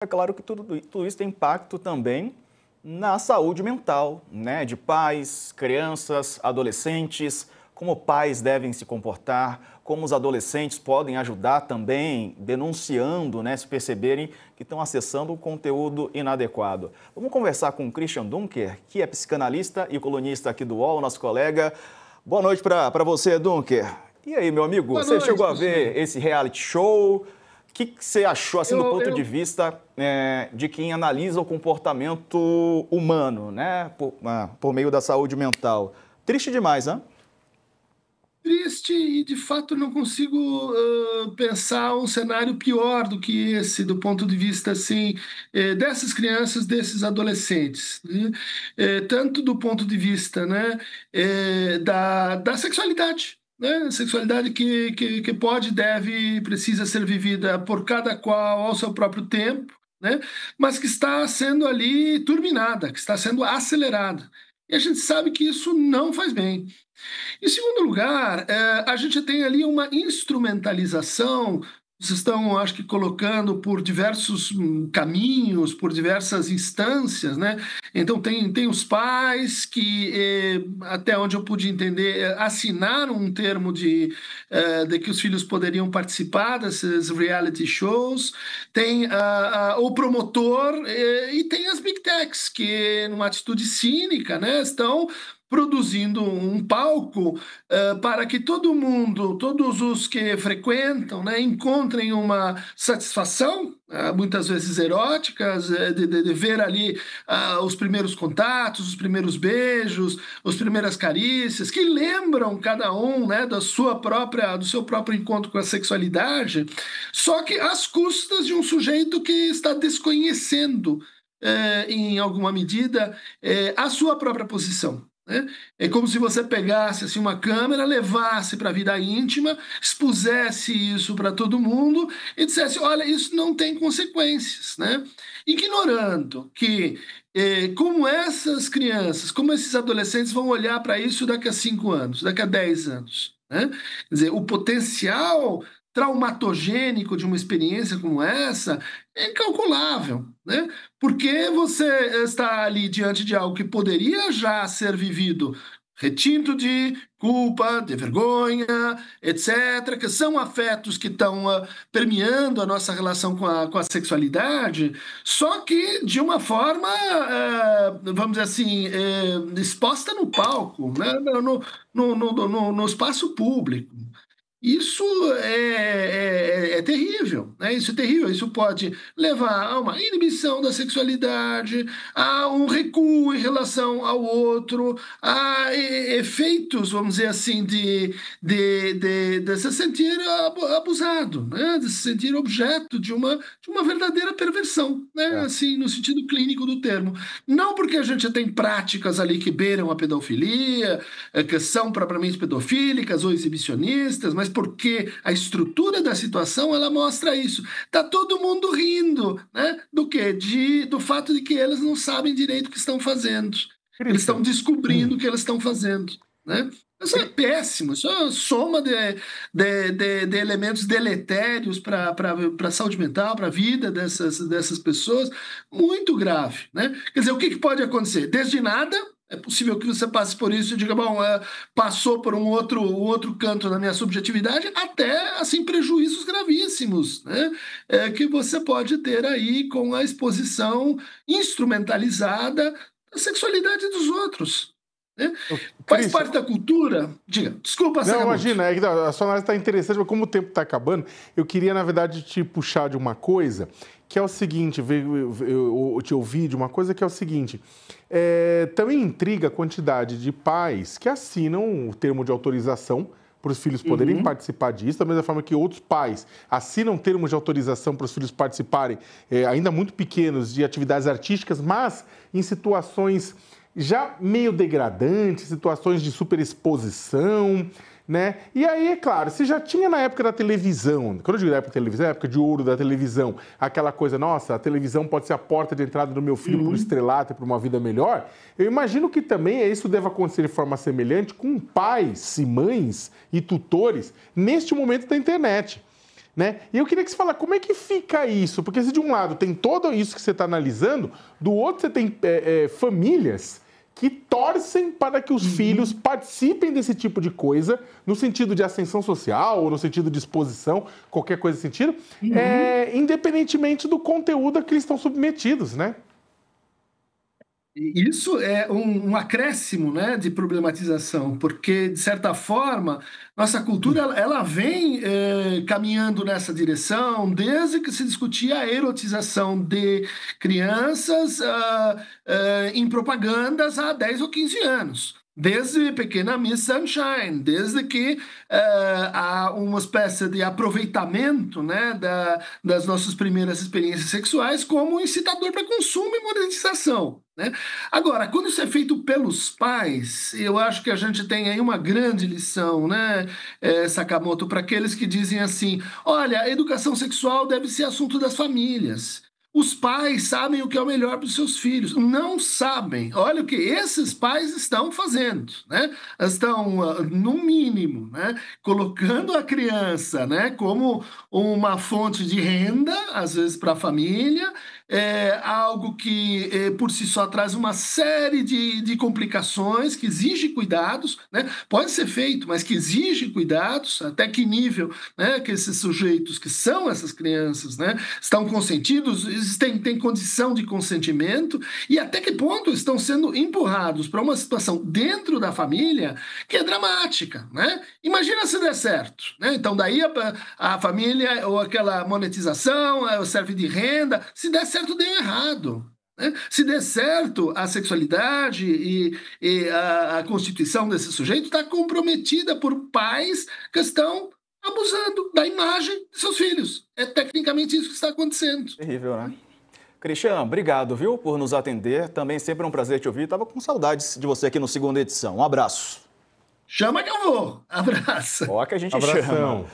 É claro que tudo isso tem impacto também na saúde mental, né? De pais, crianças, adolescentes, como pais devem se comportar, como os adolescentes podem ajudar também denunciando, né? Se perceberem que estão acessando conteúdo inadequado. Vamos conversar com o Christian Dunker, que é psicanalista e colunista aqui do UOL, nosso colega. Boa noite para você, Dunker. E aí, meu amigo, Boa você noite, chegou a professor. ver esse reality show? O que você achou, assim, do ponto de vista de quem analisa o comportamento humano, né, por meio da saúde mental? Triste demais, né? Triste e, de fato, não consigo pensar um cenário pior do que esse, do ponto de vista, assim, dessas crianças, desses adolescentes, né? Tanto do ponto de vista, né, da sexualidade, né? Sexualidade que pode, deve, precisa ser vivida por cada qual ao seu próprio tempo, né? Mas que está sendo ali turbinada, que está sendo acelerada. E a gente sabe que isso não faz bem. Em segundo lugar, a gente tem ali uma instrumentalização. Vocês estão, acho que, colocando por diversos caminhos, por diversas instâncias, né? Então, tem os pais que, até onde eu pude entender, assinaram um termo de que os filhos poderiam participar desses reality shows. Tem o promotor e tem as big techs, que, numa atitude cínica, né, estão produzindo um palco para que todo mundo, todos os que frequentam, né, encontrem uma satisfação, muitas vezes eróticas, de ver ali os primeiros contatos, os primeiros beijos, as primeiras carícias, que lembram cada um, né, do seu próprio encontro com a sexualidade, só que às custas de um sujeito que está desconhecendo, em alguma medida, a sua própria posição. É como se você pegasse assim, uma câmera, levasse para a vida íntima, expusesse isso para todo mundo e dissesse: olha, isso não tem consequências, né? Ignorando que como essas crianças, como esses adolescentes vão olhar para isso daqui a 5 anos, daqui a 10 anos, né? Quer dizer, o potencial traumatogênico de uma experiência como essa é incalculável, né? Porque você está ali diante de algo que poderia já ser vivido retinto de culpa, de vergonha, etc., que são afetos que estão permeando a nossa relação com a sexualidade, só que de uma forma, vamos dizer assim, exposta no palco, né? No espaço público. Isso é terrível, né? Isso é terrível. Isso pode levar a uma inibição da sexualidade, a um recuo em relação ao outro, a efeitos, vamos dizer assim, de se sentir abusado, né? De se sentir objeto de uma verdadeira perversão, né? É. Assim, no sentido clínico do termo. Não porque a gente tem práticas ali que beiram a pedofilia, que são propriamente pedofílicas ou exibicionistas, mas porque a estrutura da situação ela mostra isso. Tá todo mundo rindo, né? Do quê? Do fato de que eles não sabem direito o que estão fazendo. Eles estão Christian, descobrindo o que eles estão fazendo, né? Isso é péssimo, isso é uma soma de elementos deletérios para a saúde mental, para a vida dessas pessoas, muito grave, né? Quer dizer, o que pode acontecer? Desde nada, é possível que você passe por isso e diga, bom, passou por um outro canto da minha subjetividade, até, assim, prejuízos gravíssimos, né? Que você pode ter aí com a exposição instrumentalizada da sexualidade dos outros, né? Faz Christian, parte da cultura. Diga, desculpa, não, Sakamoto. imagina, a sua análise está interessante, mas como o tempo está acabando, eu queria, na verdade, te puxar de uma coisa, que é o seguinte, eu te ouvi de uma coisa que é o seguinte, também intriga a quantidade de pais que assinam o termo de autorização para os filhos poderem participar disso, da mesma forma que outros pais assinam termos de autorização para os filhos participarem, ainda muito pequenos, de atividades artísticas, mas em situações já meio degradantes, situações de superexposição, né? E aí, é claro, se já tinha na época da televisão, quando eu digo da época da televisão, é a época de ouro da televisão, aquela coisa, nossa, a televisão pode ser a porta de entrada do meu filho para o estrelato e para uma vida melhor, eu imagino que também isso deva acontecer de forma semelhante com pais e mães e tutores neste momento da internet. né? E eu queria que você falasse como é que fica isso, porque se de um lado tem todo isso que você está analisando, do outro você tem famílias que torcem para que os filhos participem desse tipo de coisa, no sentido de ascensão social, ou no sentido de exposição, qualquer coisa nesse sentido, independentemente do conteúdo a que eles estão submetidos, né? Isso é um acréscimo, né, de problematização, porque, de certa forma, nossa cultura ela vem caminhando nessa direção desde que se discutia a erotização de crianças em propagandas há 10 ou 15 anos. Desde Pequena Miss Sunshine, desde que há uma espécie de aproveitamento, né, das nossas primeiras experiências sexuais como incitador para consumo e monetização, né? Agora, quando isso é feito pelos pais, eu acho que a gente tem aí uma grande lição, né, Sakamoto, para aqueles que dizem assim: olha, a educação sexual deve ser assunto das famílias. Os pais sabem o que é o melhor para os seus filhos. Não sabem. Olha o que esses pais estão fazendo, né? Estão, no mínimo, né, colocando a criança, né, como uma fonte de renda, às vezes para a família, algo que por si só traz uma série de complicações, que exige cuidados, né? Pode ser feito, mas que exige cuidados. Até que nível, né, que esses sujeitos, que são essas crianças, né, estão consentidos, têm condição de consentimento, e até que ponto estão sendo empurrados para uma situação dentro da família que é dramática, né? Imagina se der certo, né? Então daí a família, ou aquela monetização serve de renda. Se der certo, deu errado, né? Se der certo, a sexualidade e a constituição desse sujeito está comprometida por pais que estão abusando da imagem de seus filhos. É tecnicamente isso que está acontecendo. Terrível, né? Cristian, obrigado, viu, por nos atender. Também sempre um prazer te ouvir. Estava com saudades de você aqui no Segunda Edição. Um abraço. Chama que eu vou. Abraço. Ó que a gente Abração. chama.